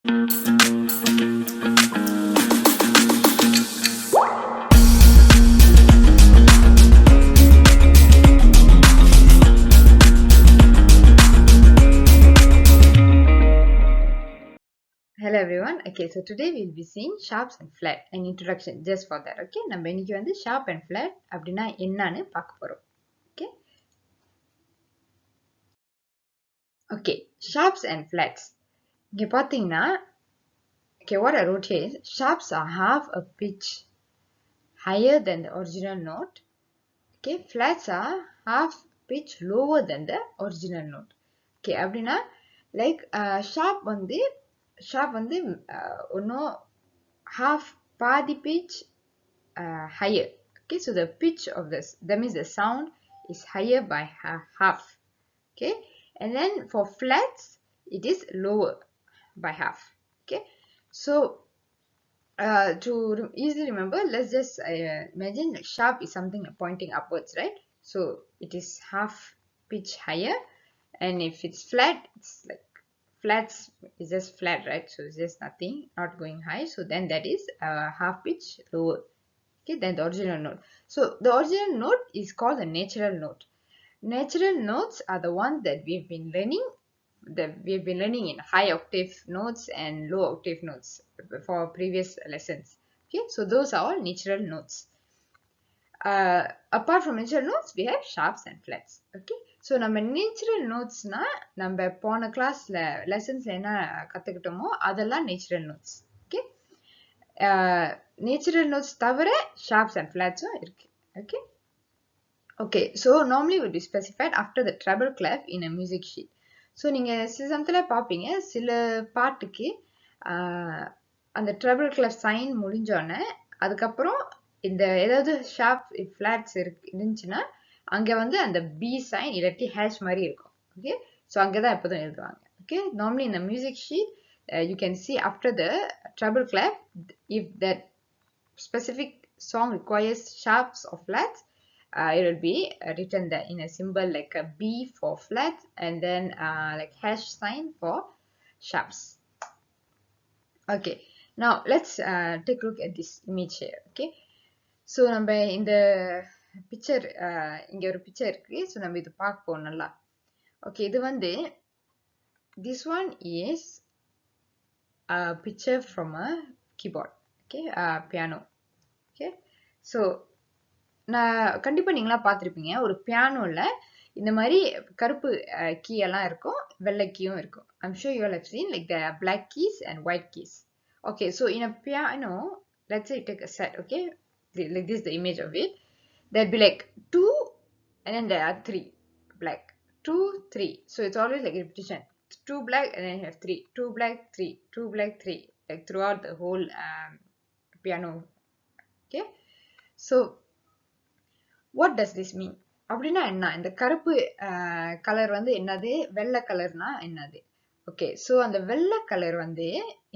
Hello everyone. Okay, so today we'll be seeing sharps and flat, an introduction just for that. Okay, நம்ம இன்னைக்கு வந்து sharp and flat அப்படினா என்னன்னு பார்க்க போறோம். Okay. Okay, sharps and flats. இங்க பாத்தீங்கன்னா, okay, what I wrote here is sharps are half a pitch higher than the original note. Okay, flats are half pitch lower than the original note. Okay, அப்படினா like sharp வந்து இன்னும் half பாதி pitch higher. Okay, so the pitch of this, that means the sound is higher by half. Okay, and then for flats it is lower by half. Okay, so to easily remember, let's just imagine like sharp is something like pointing upwards, right? So it is half pitch higher, and if it's flat, it's like flats is just flat, right? So it's just nothing, not going high, so then that is half pitch lower. Okay, then the original note. So the original note is called the natural note. Natural notes are the ones that we've been learning in high octave notes and low octave notes for previous lessons. Okay, so those are all natural notes. Apart from natural notes, we have sharps and flats. Okay, so நம்ம natural notes na நம்ம போன கிளாஸ்ல lessons என்ன கத்துக்கிட்டோமோ அதெல்லாம் natural notes. Okay, natural notes தவிர sharps and flats இருக்கு. Okay. Okay, so normally would be specified after the treble clef in a music sheet. So நீங்க சில சமயத்துல பாப்பீங்க சில பாட்டுக்கு அந்த treble clef sign முடிஞ்சோனே அதுக்கப்புறம் இந்த ஏதாவது sharp flats இருந்துச்சுன்னா அங்க வந்து அந்த B sign இல்லாட்டி hash மாதிரி இருக்கும். Okay, so அங்கதான் எப்போதும் எழுதுவாங்க. Okay, normally in a music sheet you can see after the treble clef, if that specific song requires sharps or flats, it will be written there in a symbol like a B for flat and then like hash sign for sharps. Okay, now let's take a look at this image here. Okay, so நம்ம இந்த picture இங்க ஒரு picture இருக்கு, so நம்ம இது பார்க்க போறோம் நல்லா. Okay, இது வந்து this one is a picture from a keyboard. Okay, piano. Okay, so நான் கண்டிப்பா நீங்களா பார்த்திருப்பீங்க ஒரு பியானோல இந்த மாதிரி கருப்பு கீ எல்லாம் இருக்கும் வெள்ளை கீயும் இருக்கும். I'm sure you all have seen like there are black keys and white keys. Okay, so in a piano, let's say you take a set, okay, like this is the image of it. There'll be like 2 and then there are 3 black, 2 3, so it's always like repetition, 2 black and then you have 3, 2 black 3, 2 black 3, like throughout the whole piano. Okay, so what does this mean? அப்படின்னா என்ன இந்த கருப்பு colour வந்து என்னது வெள்ளை கலர்னா என்னது? Okay, so அந்த வெள்ளை கலர் வந்து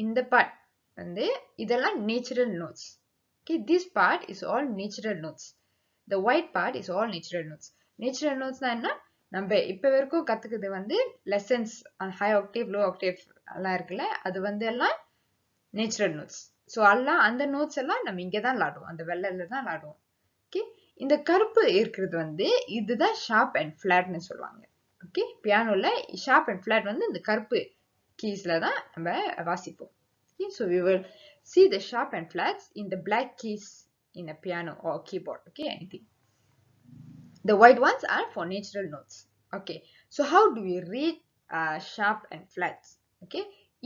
இந்த part வந்து இதெல்லாம் natural notes. Okay, this part is all natural notes. The white part is all natural notes. Natural notes னா என்ன? நம்ம இப்ப வரைக்கும் கத்துக்கிறது வந்து lessons high octave low octave எல்லாம் இருக்குல்ல அது வந்து எல்லாம் natural notes. So எல்லாம் அந்த notes எல்லாம் நம்ம இங்க தான் விளையாடுவோம், அந்த வெள்ளைல தான் விளையாடுவோம். Okay, இந்த கருப்பு இருக்கிறது வந்து இதுதான் sharp and flat னு சொல்லுவாங்க. Okay, பியானோல sharp and flat வந்து இந்த கருப்பு keysல தான் நம்ம வாசிப்போம். Okay, so we will see the sharp and flats in the black keys in a piano or keyboard. Okay, anything. The white ones are for natural notes. Okay, so how do we read sharp and flats? Okay,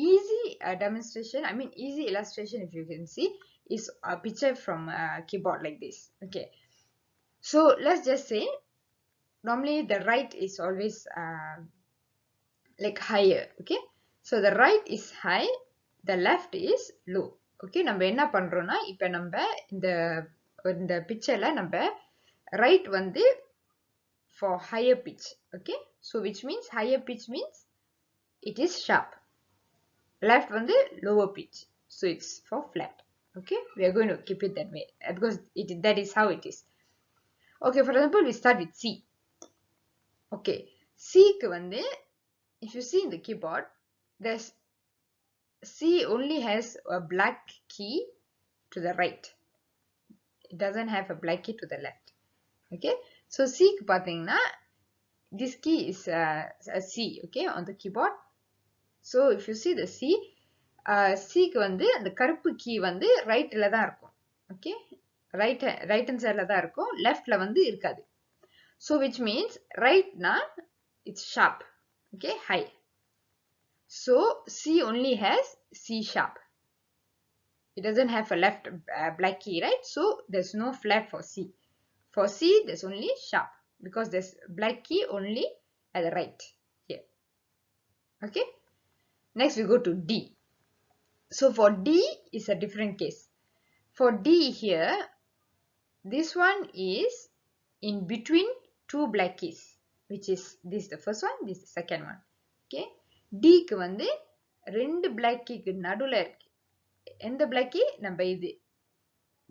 easy demonstration, I mean easy illustration if you can see is a picture from a keyboard like this. Okay, so let's just say normally the right is always like higher. Okay, so the right is high, the left is low. Okay, நம்ம என்ன பண்றோம்னா இப்ப நம்ம இந்த pictureல நம்ம right வந்து for higher pitch. Okay, so which means higher pitch means it is sharp, left வந்து lower pitch, so it's for flat. Okay, we are going to keep it that way because that is how it is. Okay, for example we start with C. Okay, C க்கு வந்து if you see in the keyboard there's C C only has a black key to the right. It doesn't have a black key to the left. Okay, so C க்கு பாத்தீங்கன்னா this key is a C, okay, on the keyboard. So if you see the C, C க்கு வந்து அந்த கருப்பு key வந்து ரைட்ல தான் இருக்கும். Okay, right hand sideல தான் இருக்கும், leftல வந்து இருக்காது. So which means right na it's sharp, okay, high. So C only has C sharp. It doesn't have a left black key, right? So there's no flat for C. For C, there's only sharp because there's black key only at the right here. Okay. Next we go to D. So for D is a different case. For D here, this one is in between two black keys, which is this the first one, this the second one. Okay. D க்கு வந்து ரெண்டு black key க்கு நடுவுல இருக்கு. எந்த black key? நம்ம இது.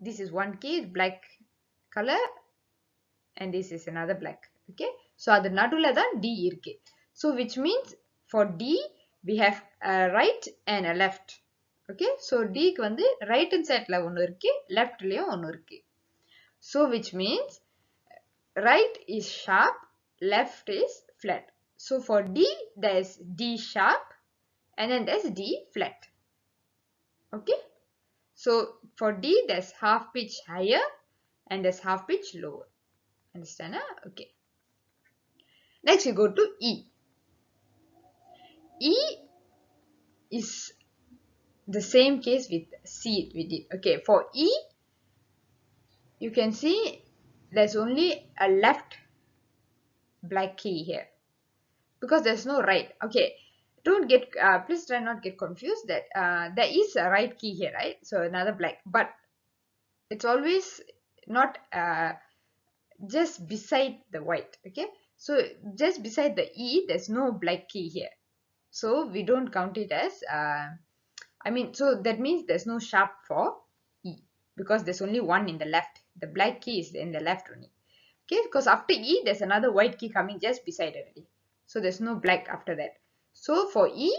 This is one key, black color, and this is another black. Okay, so அது நடுவுல தான் D இருக்கு. So which means for D we have a right and a left. Okay, so D க்கு வந்து right hand sideல ஒன்னு இருக்கு, leftலயும் ஒன்னு இருக்கு. So which means right is sharp, left is flat. So for D there is D sharp and then there's D flat. Okay, so for D there's half pitch higher and there's half pitch lower. Understand? Okay. Next we go to E. E is the same case with C we did. Okay, for E you can see there's only a left black key here because there's no right. Okay, don't get please try not get confused that there is a right key here, right? So another black, but it's always not just beside the white. Okay, so just beside the E there's no black key here, so we don't count it as so that means there's no sharp for E because there's only one in the left. The black key is in the left only. Okay, because after E there's another white key coming just beside already, so there's no black after that. So for E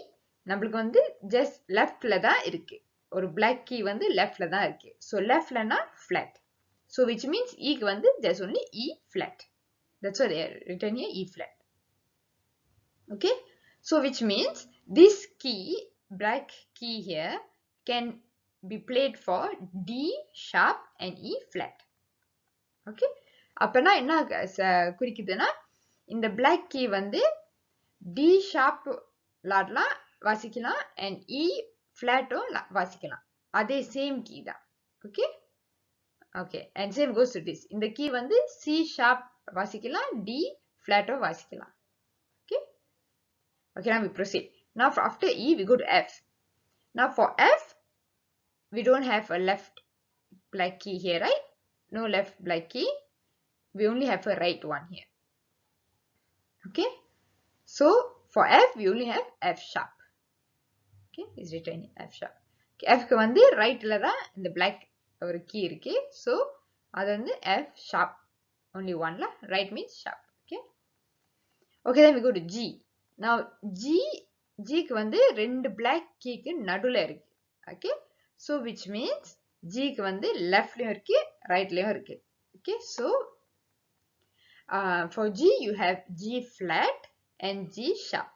நம்மளுக்கு வந்து just leftல தான் இருக்கு, ஒரு black key வந்து leftல தான் இருக்கு. So leftலனா flat. So which means E க்கு வந்து there's only E flat. That's why they are written here E flat. Okay, so which means this key, black key here, can be played for D sharp and E flat. Okay, அப்பனா என்ன குறிக்குதுன்னா இந்த black key வந்து D sharp லாடலாம் வாசிக்கலாம் and E flat வாசிக்கலாம், அதே same key தான். Okay, okay, and same goes to this. இந்த key வந்து C sharp வாசிக்கலாம், D flat வாசிக்கலாம். Okay, okay, now we proceed. Now after E we go to F. Now for F we don't have a left black key here, right? No left black key, we only have a right one here. Okay, so for F we only have F sharp. Okay, is written in F sharp. Okay, F க்கு வந்து rightல தான் இந்த black ஒரு key இருக்கு, so அது வந்து F sharp, only one la, right means sharp. Okay, okay, then we go to G. Now G க்கு வந்து ரெண்டு black key க்கு நடுவுல இருக்கு. Okay, so which means G க்கு வந்து leftலயும் இருக்கு, rightலயும் இருக்கு. Okay, so for G you have G flat and G sharp.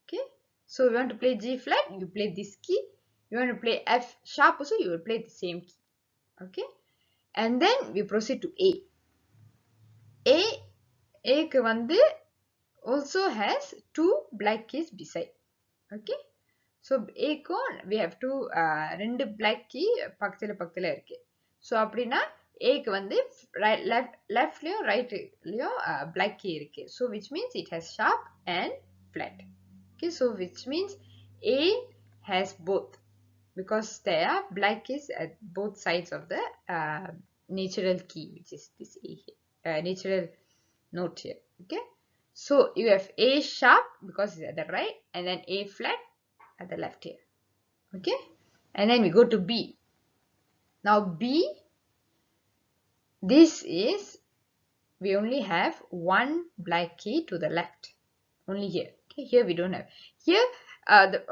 Okay, so you want to play G flat, you play this key. You want to play F sharp also, you will play the same key. Okay, and then we proceed to A. A க்கு வந்து also has two black keys beside. Okay, so A க்கும் we have two ரெண்டு black key பக்கத்துல இருக்கு. So அப்படினா A க்கு வந்து leftலயும் rightலயும் black key இருக்கு. So which means it has sharp and flat. Okay, so which means A has both because there are black keys at both sides of the natural key, which is this A here, natural note here. Okay, so you have A sharp because it's at the right, and then A flat at the left here. Okay, and then we go to B. Now B, this is, we only have one black key to the left, only here. Okay, here we don't have. Here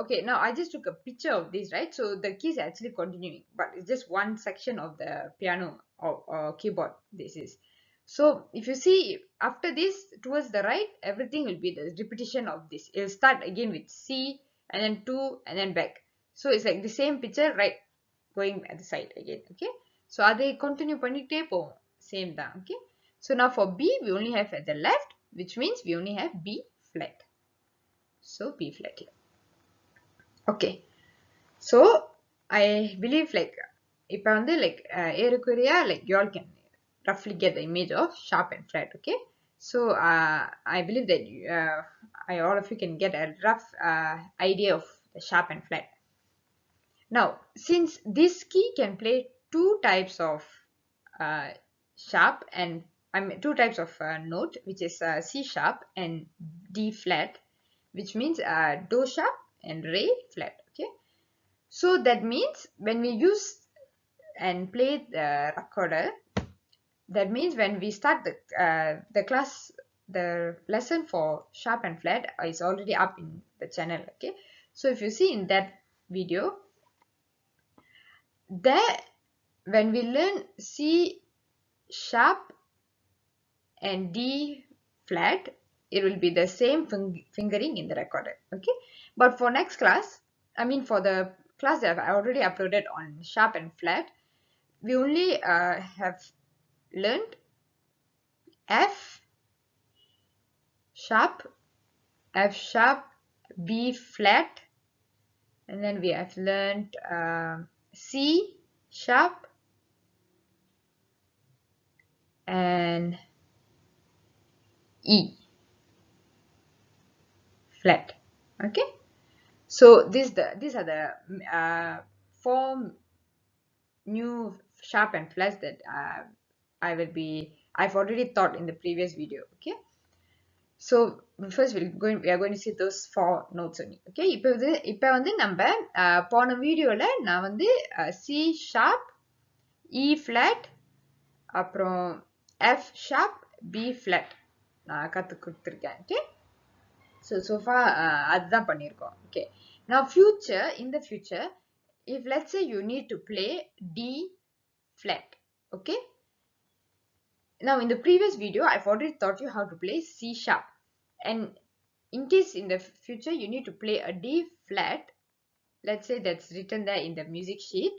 okay, now I just took a picture of this, right? So the keys are actually continuing, but it's just one section of the piano or keyboard. This is. So if you see after this towards the right, everything will be the repetition of this. It'll start again with C and then 2 and then back. So it's like the same picture, right? Going at the side again, okay? So அதை continue பண்ணிட்டே போவோம். Same தான், okay? So now for B, we only have at the left, which means we only have B flat. So B flat here. Okay. So I believe like இப்போ வந்து like ஏறக்குறைய like you all can roughly get the image of sharp and flat, okay? So I believe that all of you can get a rough idea of the sharp and flat. Now, since this key can play two types of sharp and two types of note, which is C sharp and D flat, which means do sharp and re flat, okay? So that means when we use and play the recorder, that means when we start the class, the lesson for sharp and flat is already up in the channel, okay? So if you see in that video, there when we learn C sharp and D flat, it will be the same fingering in the recorder, okay? But for next class, I mean for the class that I already uploaded on sharp and flat, we only have learned F sharp, F sharp, B flat, and then we have learned C sharp and E flat, okay? So these are the 4 new sharp and flats that I've already taught in the previous video, okay? So first we are going to see those 4 notes only, okay? இப்போ வந்து நம்ம போன வீடியோல நான் வந்து C sharp, E flat, அப்புறம் F sharp, B flat நான் கத்து கொடுத்திருக்கேன், okay? So far அதுதான் பண்ணிருக்கோம், okay? Now in the future, if let's say you need to play D flat, okay? Now in the previous video, I've already taught you how to play C sharp, and in case in the future you need to play a D flat, let's say that's written there in the music sheet,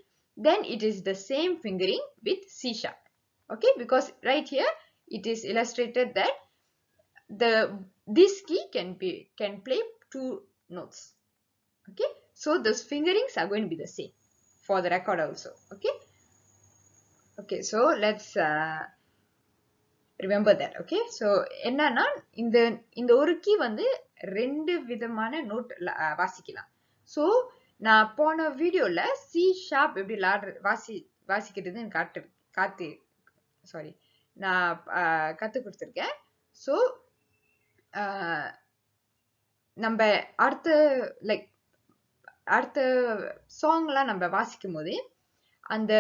then it is the same fingering with C sharp, okay? Because right here it is illustrated that this key can play 2 notes, okay? So those fingerings are going to be the same for the record also, okay? Okay, so let's remember that, okay? So என்னன்னா இந்த ஒரு key வந்து 2 விதமான note வாசிக்கலாம். So நான் போன வீடியோல C sharp எப்படி வாசிக்கிறதுன்னு நான் கத்து கொடுத்திருக்கேன். So நம்ம அடுத்த சாங்லாம் நம்ம வாசிக்கும் போது அந்த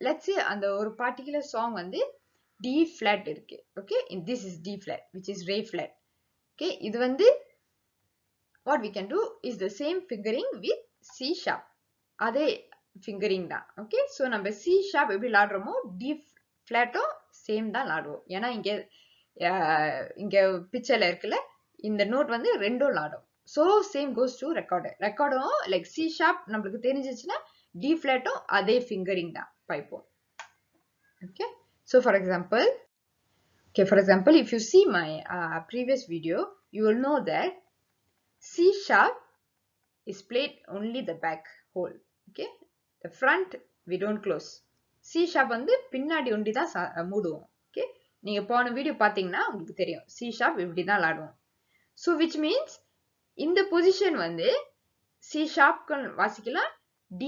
let's say அந்த ஒரு particular song வந்து D flat இருக்கு, okay? This is D flat, which is re flat, okay? இது வந்து what we can do is the same fingering with C sharp, அதே fingering தான், okay? So நம்ம C sharp எப்படி லாடுறோமோ D flatம் same தான் லாடுவோம். ஏன்னா இங்க பிக்சர்ல இருக்குல்ல, இந்த நோட் வந்து ரெண்டும் லாடும். So same goes to recorder. Recorderம் like C sharp நம்மளுக்கு தெரிஞ்சிச்சுன்னா D flatம் அதே fingering தான் பைப்போம், okay? So for example, if you see my previous video, you will know that C sharp is played only the back hole, okay? The front we don't close. C sharp வந்து பின்னாடி ஒண்டி தான் மூடுவோம், okay? நீங்க போன video பாத்தீங்கன்னா உங்களுக்கு தெரியும் C sharp இப்படி தான் லாடுவோம். So which means இந்த position வந்து C sharp க்கும் வாசிக்கலாம், D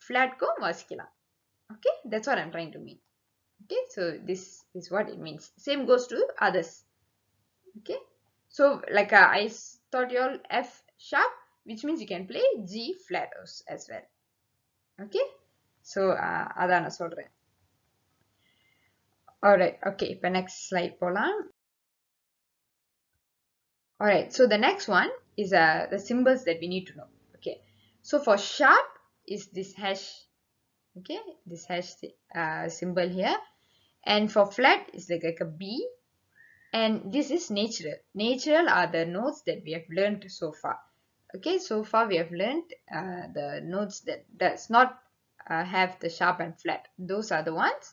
flat க்கும் வாசிக்கலாம், okay? That's what I'm trying to mean, okay? So this is what it means. Same goes to others, okay? So like I taught you all F sharp, which means you can play G flat as well, okay? So அதான் நான் சொல்றேன். Alright, okay, இப்போ next slide போலாம். Alright, so the next one is the symbols that we need to know, So for sharp is this hash, okay, this hash symbol here, and for flat is like a B, and this is natural. Natural are the notes that we have learned so far. Okay, so far we have learned the notes that does not have the sharp and flat. Those are the ones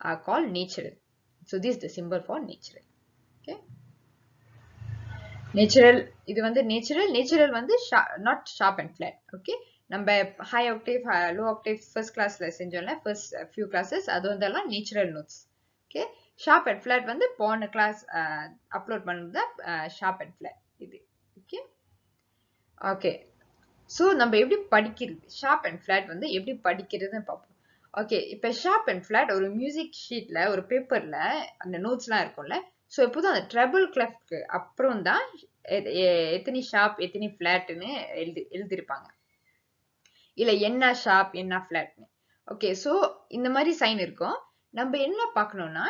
are called natural. So this is the symbol for natural. Okay, natural, இது வந்து natural வந்து not sharp and flat. Okay, நம்ம high octave, low octave first classல செஞ்சோம்ல, first few classes, அது வந்தெல்லாம் natural notes. Okay, sharp and flat வந்து போன class upload பண்ணது sharp and flat இது. Okay, okay, so நம்ம எப்படி படிக்கிறது, sharp and flat வந்து எப்படி படிக்கிறதுன்னு பார்ப்போம். ஓகே, இப்போ ஷார்ப் அண்ட் ஃபிளாட் ஒரு மியூசிக் ஷீட்ல ஒரு பேப்பர்ல அந்த நோட்ஸ்லாம் இருக்கும்ல, ஸோ எப்போதும் அந்த ட்ரபிள் கிளஃப்க்கு அப்புறம் தான் எத்தனை ஷார்ப் எத்தனை ஃபிளாட்னு எழுதிருப்பாங்க, இல்லை என்ன ஷார்ப் என்ன ஃபிளாட்னு. ஓகே, ஸோ இந்த மாதிரி சைன் இருக்கும். நம்ம என்ன பார்க்கணும்னா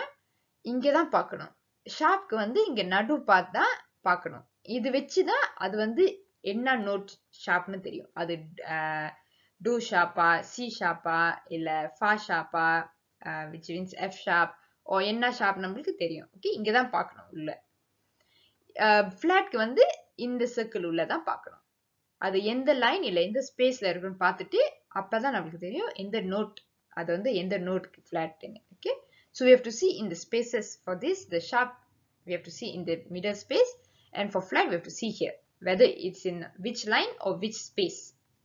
இங்கே தான் பார்க்கணும். ஷார்ப்க்கு வந்து இங்கே நடு பார்த்து தான் பார்க்கணும். இது வச்சு தான் அது வந்து என்ன நோட் ஷார்ப்னு தெரியும். அது do sharpa, C sharpa, இல்ல fa sharpa, which means F sharp, or என்ன sharp நம்மளுக்கு தெரியும். ஓகே, இங்க தான் பார்க்கணும் உள்ள. ஃபிளாட்க்கு வந்து இந்த சர்க்கிள் உள்ள தான் பார்க்கணும். அது எந்த லைன் இல்ல எந்த ஸ்பேஸ்ல இருக்குன்னு பார்த்துட்டு அப்பதான் நம்மளுக்கு தெரியும் எந்த நோட், அது வந்து எந்த நோட்க்கு ஃபிளாட்னு. Okay, so we have to see in the spaces. For this, the sharp we have to see in the middle space, and for flat we have to see here whether it's in which line or which space.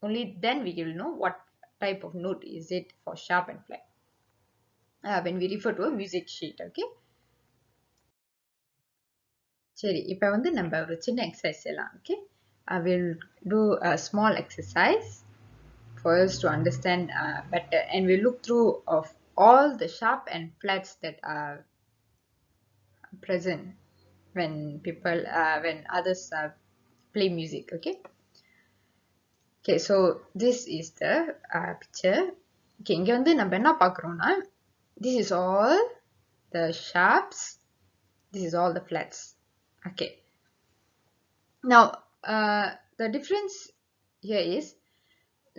Only then we will know what type of note is it for sharp and flat when we refer to a music sheet. Okay, சரி, இப்போ வந்து நம்ம ஒரு சின்ன exercise செய்யலாம். Okay, I will do a small exercise for us to understand better, and we look through of all the sharp and flats that are present when people when others play music. Okay, okay, so this is the picture. Okay, இங்க வந்து நம்ம என்ன பார்க்குறோம்னா, this is all the sharps, this is all the flats. Okay, now the difference here is,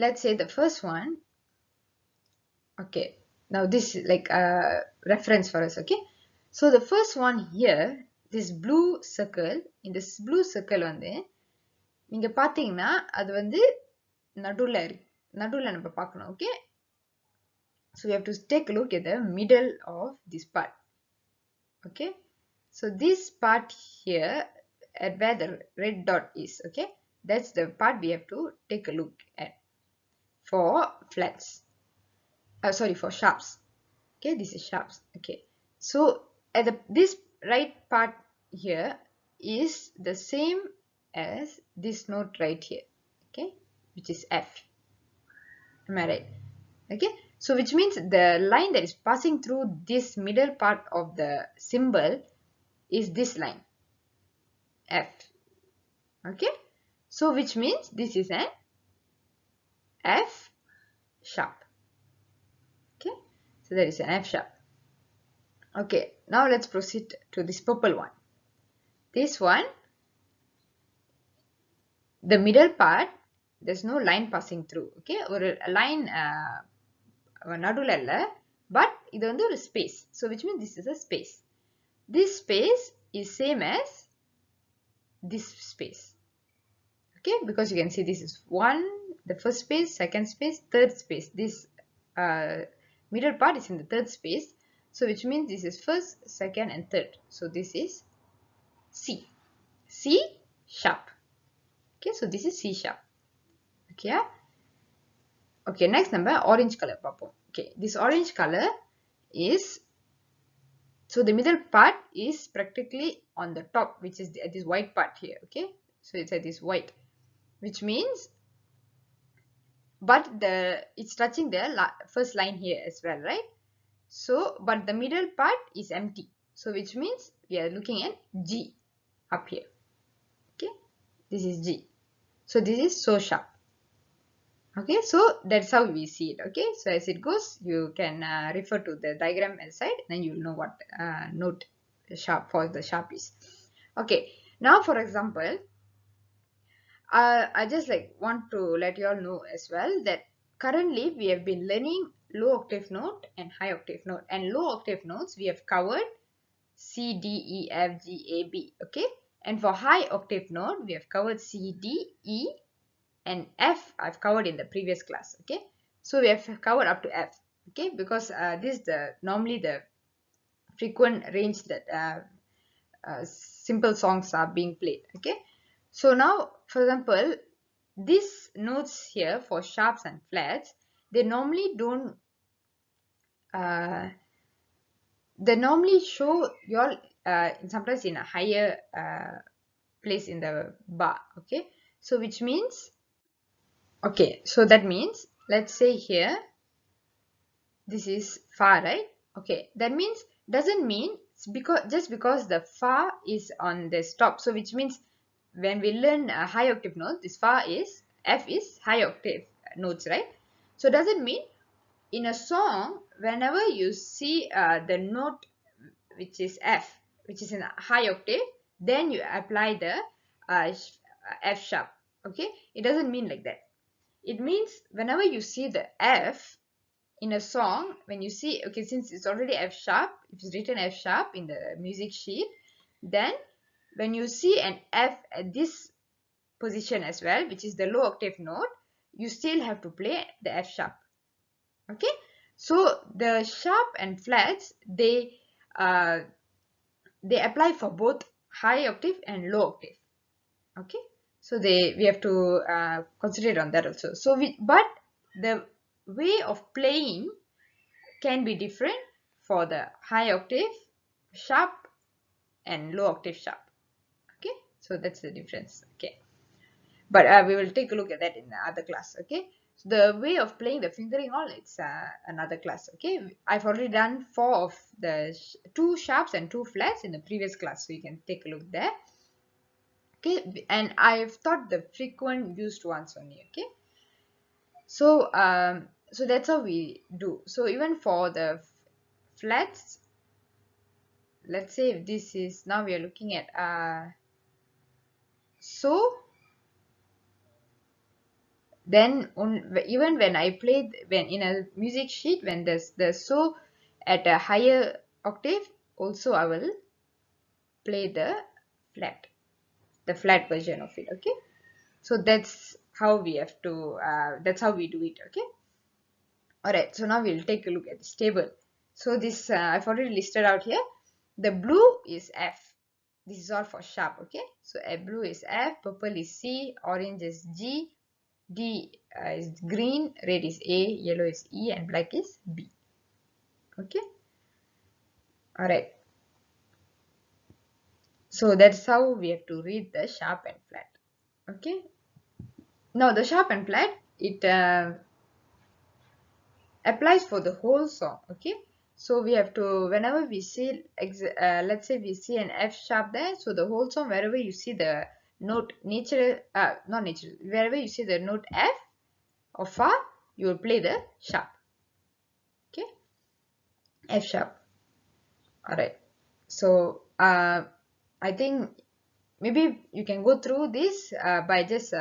let's say the first one. Okay, now this is like a reference for us. Okay, so the first one here, this blue circle, in this blue circle வந்து நீங்க பார்த்தீங்கன்னா அது வந்து நடுவுல நம்ம பார்க்கணும். Okay, so we have to take a look at the middle of this part. Okay, so this part here at where the red dot is, okay, that's the part we have to take a look at for flats. Sorry, for sharps. Okay, this is sharps. Okay, so at this right part here is the same as this note right here. Okay, which is F. Am I right? Okay, so which means the line that is passing through this middle part of the symbol is this line F. Okay, so which means this is an F sharp. Okay, so that is an F sharp. Okay, now let's proceed to this purple one. This one, the middle part, there's no line passing through. Okay, or a line நடுவுல இல்ல, but இது வந்து ஒரு space, so which means this is a space. This space is same as this space. Okay, because you can see this is one, the first space, second space, third space. This middle part is in the third space, so which means this is first, second and third. So this is C, C sharp. Okay, so this is C sharp. Okay, yeah? Okay, next number orange color பார்ப்போம். Okay, this orange color is, so the middle part is practically on the top, which is this white part here. Okay, so it's at this white, which means, but it's touching the first line here as well, right? So but the middle part is empty, so which means we are looking at G up here. Okay, this is G, so this is so sharp. Okay, so that's how we see it. Okay, so as it goes, you can refer to the diagram aside, then you will know what note sharp for the sharp is. Okay, now for example, I just like want to let you all know as well that currently we have been learning low octave note and high octave note, and low octave notes we have covered C, D, E, F, G, A, B. Okay, and for high octave note we have covered C, D, E, and F I've covered in the previous class. Okay, so we have covered up to F. Okay, because this is the normally the frequent range that simple songs are being played. Okay, so now for example these notes here for sharps and flats, they normally don't uh, they normally show your sometimes in a higher place in the bar. Okay, so which means, okay, so that means let's say here this is fa, right? Okay, that means doesn't mean because just because the fa is on the stop, so which means when we learn a high octave note, this fa is F is high octave notes, right? So doesn't mean in a song whenever you see the note which is F, which is in a high octave, then you apply the F sharp. Okay, it doesn't mean like that. It means whenever you see the F in a song, when you see, okay, since it's already F sharp, if it's written F sharp in the music sheet, then when you see an F at this position as well, which is the low octave note, you still have to play the F sharp. Okay, so the sharp and flats, they apply for both high octave and low octave. Okay, so we have to concentrate on that also. So but the way of playing can be different for the high octave sharp and low octave sharp. Okay, so that's the difference. Okay, but we will take a look at that in the other class. Okay, so the way of playing the fingering all, it's another class. Okay, I've already done 4 of the 2 sharps and 2 flats in the previous class, so you can take a look there. Okay, and I've taught the frequent used ones only. Okay, so so that's how we do. So even for the flats, let's say if this is, now we are looking at so then even when I play, when in a music sheet, when there's the so at a higher octave, also I will play flat the flat version of it. Okay, so that's how we have to that's how we do it. Okay, alright, so now we'll take a look at this table. So this I've already listed out here. The blue is F. This is all for sharp. Okay, so blue is F, purple is C, orange is G, D is green, red is A, yellow is E, and black is B. Okay, alright, so that's how we have to read the sharp and flat. Okay, now the sharp and flat, it applies for the whole song. Okay, so we have to, whenever we see let's say we see an F sharp there, so the whole song, wherever you see the note natural not natural, wherever you see the note F or fa, you will play the sharp. Okay, F sharp. Alright, so I think maybe you can go through this by just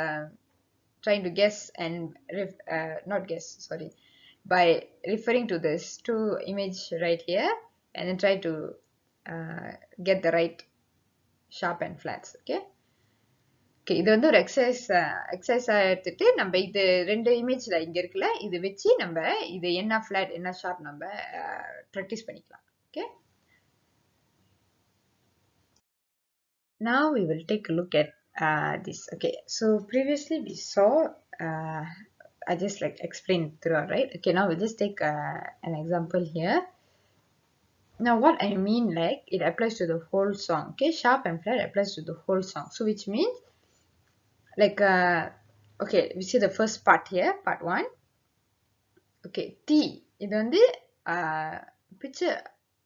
trying to guess and not guess, sorry, by referring to this 2 image right here, and then try to get the right sharp and flats. Okay, okay, இது வந்து ஒரு எக்ஸசைஸா எடுத்துட்டு நம்ம இது 2 இமேஜ்ல இங்க இருக்குல்ல, இது வச்சு நம்ம இது என்ன ஃபிளாட் என்ன ஷார்ப் நம்ம ப்ராக்டிஸ் பண்ணிக்கலாம். Okay, now we will take a look at this. Okay, so previously we saw I just like explained throughout, right? Okay, now we'll just take an example here. Now what I mean, like, it applies to the whole song. Okay, sharp and flat applies to the whole song, so which means like okay, we see the first part here, part 1. Okay, T இது வந்து picture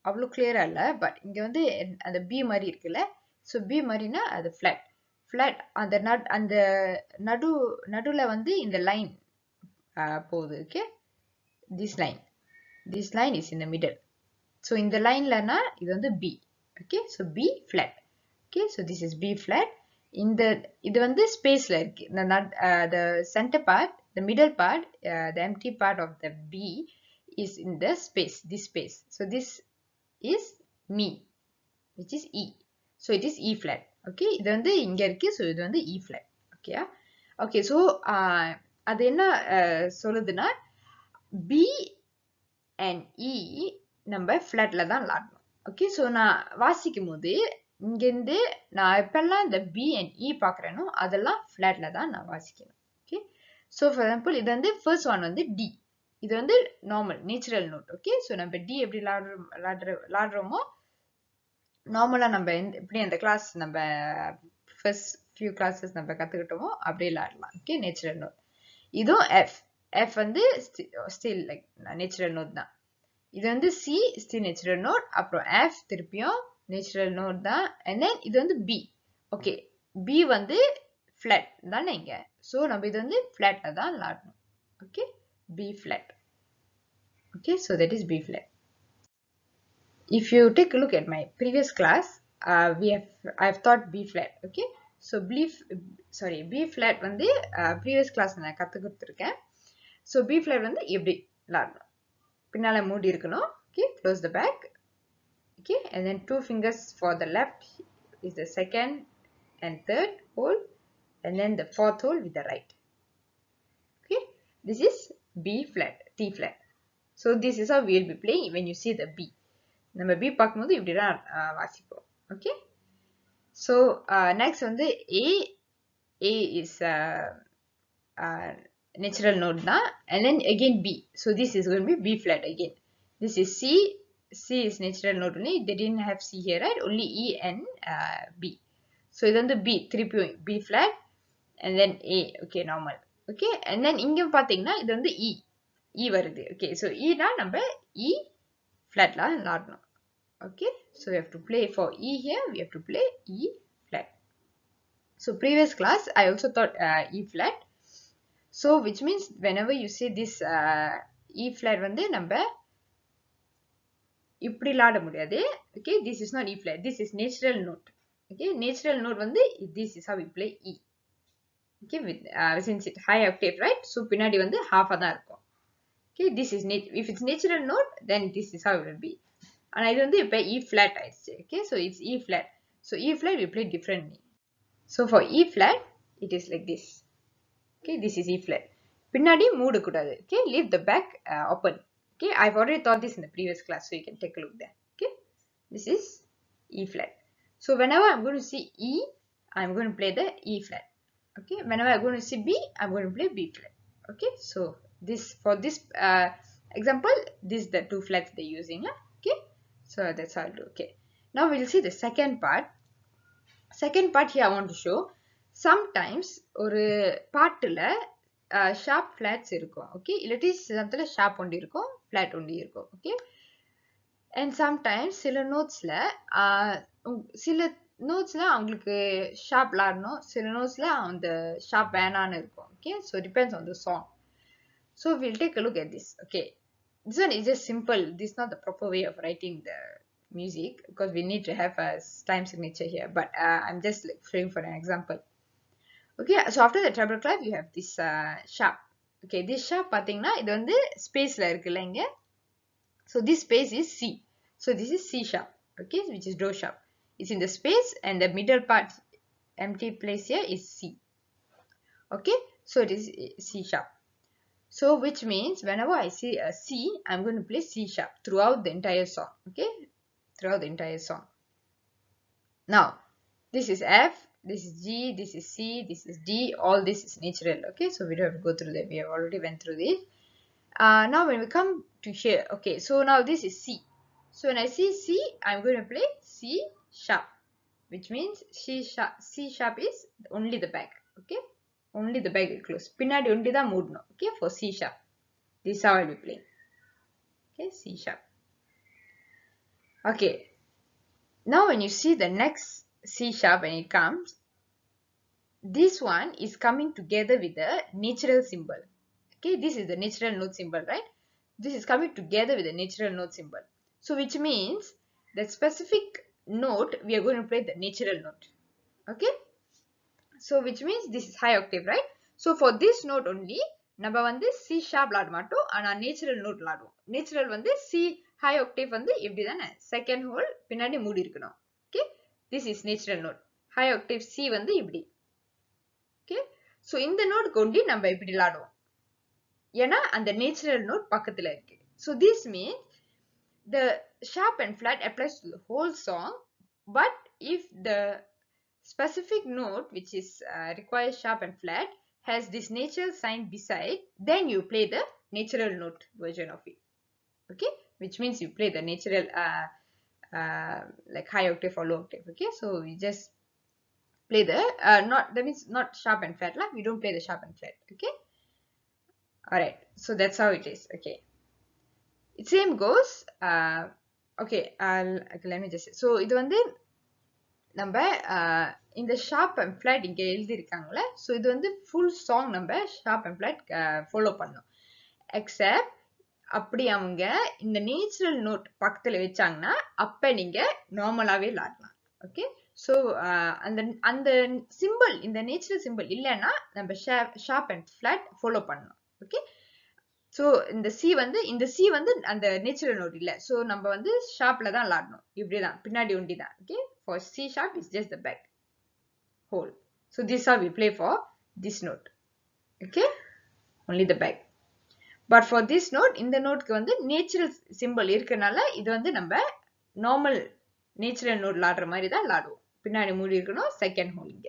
அவ்வளோ clear இல்ல, but இங்க வந்து அந்த B மாதிரி இருக்குல்ல, so B மாதிரினா அது flat அந்த நடுல வந்து இந்த line போகுது. Okay, this line is in the middle, so in the line லனா இது வந்து B. Okay, so B flat. Okay, so this is B flat. இது வந்து ஸ்பேஸ்ல இருக்கு. The center part, the middle part, the empty part of the B is in the space, this space. So this is me, which is E. So it is E flat. Okay, இது வந்து இங்க இருக்கு. So இது வந்து E flat. Okay. Okay, so அது என்ன சொல்லுதுன்னா B and E நம்ம flatல தான் விளையாடணும். Okay, so நான் வாசிக்கும் போது இங்கிருந்து நான் எப்பெல்லாம் இந்த B and E பார்க்குறேனோ அதெல்லாம் flatல தான் நான் வாசிக்கணும். Okay, so for example இது வந்து first one வந்து D. இது வந்து normal natural note. Okay, so நம்ம D எப்படி விளையாடுறோமோ நார்மலா நம்ம எப்படி அந்த கிளாஸ் நம்ம first few classes நம்ம கத்துக்கிட்டோமோ அப்படியே விளையாடலாம். Okay, natural note. இதுவும் F வந்து still like natural note தான். இது வந்து C still natural note. அப்புறம் F திருப்பியும் natural note தான். And then இது வந்து B. Okay, B வந்து flat தானே இங்க. So நம்ம இது வந்து flat தான் விளையாடணும். Okay, B flat. Okay, so that is B flat. If you take a look at my previous class, I've taught B flat. Okay, so B flat வந்து previous class நான் கத்து கொடுத்திருக்கேன். So B flat வந்து எப்படி விளையாடணும்? பின்னால மூடி இருக்கணும். Okay, close the back. Okay, and then 2 fingers for the left is the second and third hole, and then the fourth hole with the right. Okay, this is B flat, T flat. So this is how we will be playing when you see the B. நம்ம B பார்க்கும்போது இப்படி தான் வாசிப்போம். Okay, so next வந்து A is natural note தான். And then again B. So this is going to be B flat again. This is C is natural note only. They didn't have C here, right? Only E and B. So இது வந்து B, திருப்பியும் B flat and then A. Okay, normal. Okay, and then இங்க பார்த்தீங்கன்னா இது வந்து E வருது. Okay, so E தான் நம்ம E flatல விளையாடணும். Okay, so we have to play for E here. We have to play E flat. So previous class I also taught E flat. So which means whenever you see this E flat வந்து நம்ம இப்படி விளையாட முடியாது. Okay, this is not E flat. This is natural note. Okay, natural note வந்து this is how we play E. Okay, with since it high octave, right? So பின்னாடி வந்து half தான் இருக்கும். Okay, this is if it's natural note, then this is how it will be. And இது வந்து இப்ப E flat ஆயிடுச்சு. Okay, so it's E flat. So E flat we play differently. So for E flat, it is like this. Okay, this is E flat. பின்னாடி மூட கூடாது. Okay, leave the back open. Okay, I've already taught this in the previous class, so you can take a look there. Okay, this is E flat. So whenever I'm going to see E, I'm going to play the E flat. Okay, whenever I'm going to see B, I'm going to play B flat. Okay, so for this example, this is the 2 flats they're using. Okay, so that's how I'll do. Okay, now we'll see the second part. Second part here I want to show. Sometimes ஒரு பாட்டுல sharp flats இருக்கும். Okay, இல்லாட்டி சிலத்துல sharp ஒண்டி இருக்கும், flat ஒண்டி இருக்கும். Okay, and sometimes சில நோட்ஸ்ல அவங்களுக்கு sharp விளையாடணும், சில நோட்ஸ்ல அந்த sharp வேணான்னு இருக்கும். Okay, so it depends on the song. So we'll take a look at this. Okay, this one is just simple. This is not the proper way of writing the music because we need to have a time signature here, but I'm just like showing for an example. Okay, so after the treble clef you have this sharp. Okay, this sharp பாத்தீங்கன்னா இது வந்து spaceல இருக்குல்ல இங்க. So this space is C. So this is C sharp. Okay, which is do sharp. It's in the space and the middle part empty place here is C. Okay, so it is C sharp. So which means whenever I see a C, I'm going to play C sharp throughout the entire song. Okay, throughout the entire song. Now this is F, this is G, this is C, this is D. All this is natural. Okay, so we don't have to go through that. We have already went through this. Now when we come to here, okay, so now this is C. So when I see C, I'm going to play C sharp, which means C sharp is only the back. Okay, only the back will close. பின்னாடி only தான் மூடணும். Okay, for C sharp. This is how I'll be playing. Okay, C sharp. Okay, now when you see the next C sharp when it comes, this one is coming together with the natural symbol. Okay, this is the natural note symbol, right? This is coming together with the natural note symbol. So which means that specific note we are going to play the natural note. Okay, So which means this is high octave, right? So for this note only நம்ம வந்து C sharp விளையாட மாட்டோம். ஆனா natural note விளையாடுவோம். Natural வந்து C high octave வந்து இப்படி தானே செகண்ட் ஹோல் பின்னாடி மூடி இருக்கணும். Okay, this is natural note. high octave C வந்து இப்படி. ஓகே, ஸோ இந்த நோட் கொண்டு நம்ம இப்படி விளையாடுவோம். ஏன்னா அந்த நேச்சுரல் நோட் பக்கத்துல இருக்கு. So this means the sharp and flat applies to the whole song, but if the specific note which is requires sharp and flat has this natural sign beside, then you play the natural note version of it. Okay, which means you play the natural like high octave or low octave. Okay, so we just play the not, that means not sharp and flat lah. We don't play the sharp and flat. Okay, all right, so that's how it is. Okay, it same goes okay, let me just say. So இது வந்து நம்ம இந்த sharp and flat இங்க எழுதியிருக்காங்களே, so இது வந்து full song நம்ம sharp and flat follow பண்ணணும். Accept அப்படி அவங்க இந்த நேச்சுரல் நோட் பக்கத்துல வச்சாங்கன்னா அப்ப நீங்க நார்மலாவே விளாடலாம். ஓகே, ஸோ அந்த அந்த சிம்பிள், இந்த நேச்சுரல் சிம்பிள் இல்லைன்னா நம்ம ஷார்ப் அண்ட் ஃபிளாட் ஃபாலோ பண்ணணும். ஓகே, ஸோ இந்த சி வந்து அந்த நேச்சுரல் நோட் இல்லை, ஸோ நம்ம வந்து ஷார்ப்ல தான் விளாடணும். இப்படிதான் பின்னாடி ஒண்டி தான். Okay, for C sharp is just the back whole. So this is how we play for this note. Okay, only the back. But for this note, இந்த நோட்க்கு வந்து நேச்சுரல் சிம்பிள் இருக்கனால இது வந்து நம்ம நார்மல் நேச்சுரல் நோட் விளாடுற மாதிரி தான் விளாடுவோம். பின்னாடி மூடி இருக்கணும், செகண்ட் ஹோல் இங்க.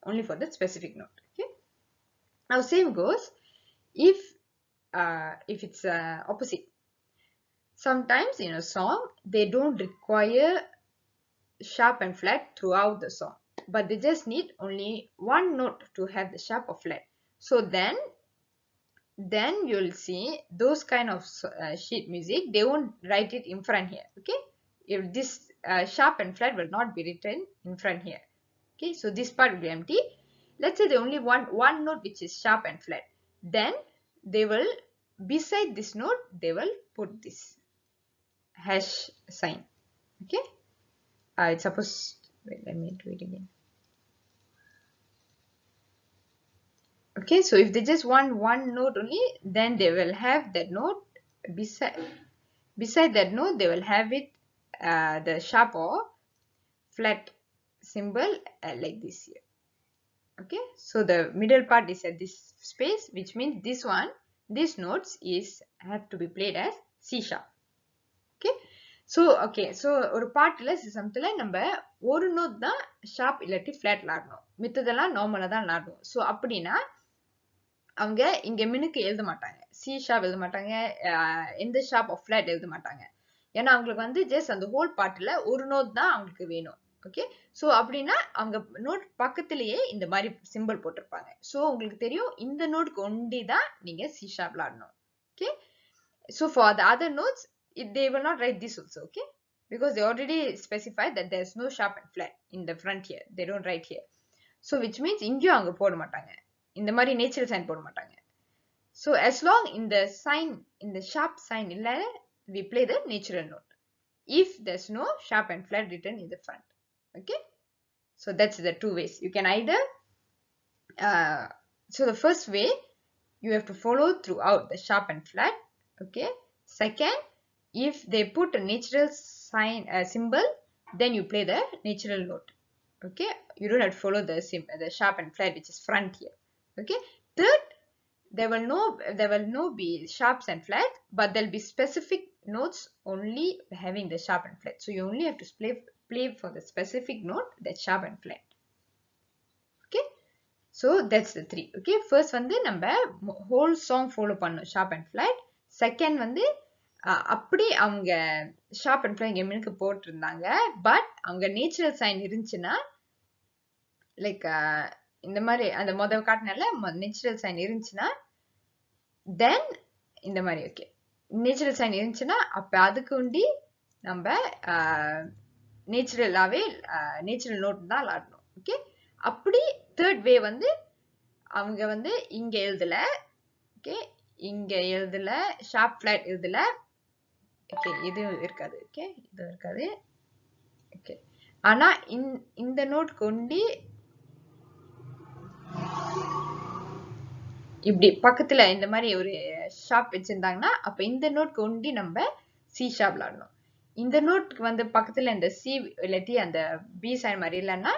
Only for that specific note. Okay, now same goes if it's opposite. Sometimes in a song they don't require sharp and flat throughout the song, but they just need only one note to have the sharp or flat. So then you'll see those kind of sheet music, they won't write it in front here. Okay, if this sharp and flat will not be written in front here. Okay, so this part will be empty. Let's say they only want one note which is sharp and flat, then they will, beside this note they will put this hash sign. Okay, it's supposed, wait, let me do it again. Okay, so if they just want one note only, then they will have that note beside that note they will have it the sharp or flat symbol like this here. Okay, so the middle part is at this space, which means these notes have to be played as C sharp. Okay, so ஒரு பாட்டுல சிசம்த்துல நம்ம ஒரு note தான் sharp இல்லாட்டி flat விளாடணும், மித்ததெல்லாம் நார்மலா தான் விளாடணும். So அப்படின்னா அவங்க இங்க மினுக்கு எழுத மாட்டாங்க, சி ஷார்ப் எழுத மாட்டாங்க, எந்த ஷார்ப் ஆஃப் ஃபிளாட் எழுத மாட்டாங்க. ஏன்னா அவங்களுக்கு வந்து ஜஸ்ட் அந்த ஹோல் பாட்டுல ஒரு நோட் தான் அவங்களுக்கு வேணும். ஓகே, ஸோ அப்படின்னா அவங்க நோட் பக்கத்திலேயே இந்த மாதிரி சிம்பிள் போட்டிருப்பாங்க. ஸோ உங்களுக்கு தெரியும் இந்த நோட்க்கு ஒண்டி தான் நீங்க சி ஷார்ப் விளாடணும். Okay, so for the other notes they will not write this also. Okay, because they already specified that there's no sharp and flat in the front here, they don't write here. So which means இங்கேயும் அவங்க போட மாட்டாங்க, இந்த மாதிரி natural sign போட மாட்டாங்க. So as long in the sign, in the sharp sign இல்ல, we play the natural note if there's no sharp and flat written in the front. Okay, so that's the two ways you can either so the first way you have to follow throughout the sharp and flat. Okay, second, if they put a natural sign symbol, then you play the natural note. Okay, you don't have to follow the sharp and flat which is front here. Okay, third, there will no be sharps and flat, but there'll be specific notes only having the sharp and flat. So you only have to play for the specific note that's sharp and flat. Okay, so that's the three. Okay, first வந்து நம்ம whole song follow பண்ணணும் sharp and flat. Second வந்து அப்படி அவங்க sharp and flat எம்னுக்கு போட்டிருந்தாங்க, but அவங்க natural sign இருந்துச்சுன்னா like இந்த மாதிரி அந்த முதல் காட்டினால நேச்சுரல் சைன் இருந்துச்சுன்னா தென் இந்த மாதிரி. ஓகே, நேச்சுரல் சைன் இருந்துச்சுன்னா அப்ப அதுக்கு உண்டி நம்ம நேச்சுரலாவே நேச்சுரல் நோட் தான் விளாடணும். ஓகே, அப்படி தேர்ட் வே வந்து அவங்க வந்து இங்க எழுதல. ஓகே, இங்க எழுதல, ஷார்ப் ஃபிளாட் எழுதல. ஓகே, இது இருக்காது. ஓகே, இது இருக்காது. ஓகே, ஆனா இந்த நோட் கொண்டு இப்படி பக்கத்துல இந்த மாதிரி ஒரு ஷாப் வச்சிருந்தாங்கன்னா அப்ப இந்த நோட்க்கு ஒண்டி நம்ம சி ஷாப் விளையாடணும். இந்த நோட்க்கு வந்து பக்கத்துல இந்த சி இல்லாட்டி அந்த பி சைன் மாதிரி இல்லைன்னா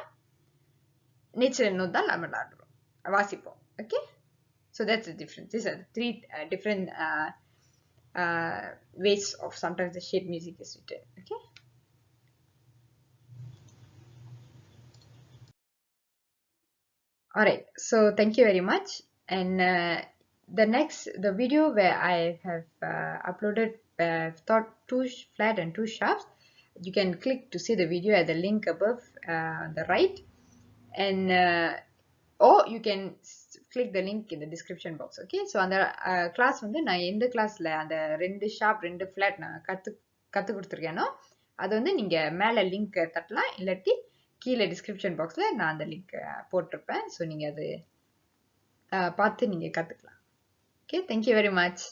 நேச்சுரல் நோட் தான் நம்ம விளையாடுறோம் வாசிப்போம். Okay, so that's the difference. These are three different ways of sometimes the sheet music is written. Okay. All right, so thank you very much. And the video where I have uploaded taught two flat and two sharps. You can click to see the video at the link above on the right, and or you can click the link in the description box. Okay, so அந்த class வந்து நான் எந்த கிளாஸ்ல அந்த ரெண்டு sharp ரெண்டு flat நான் கத்து கொடுத்துருக்கேனோ அது வந்து நீங்க மேல லிங்க் தட்டலாம், இல்லாட்டி கீழே டிஸ்கிரிப்ஷன் பாக்ஸ்ல நான் அந்த லிங்க் போட்டிருப்பேன். ஸோ நீங்க அது பார்த்து நீங்க கத்துக்கலாம். Okay, thank you very much.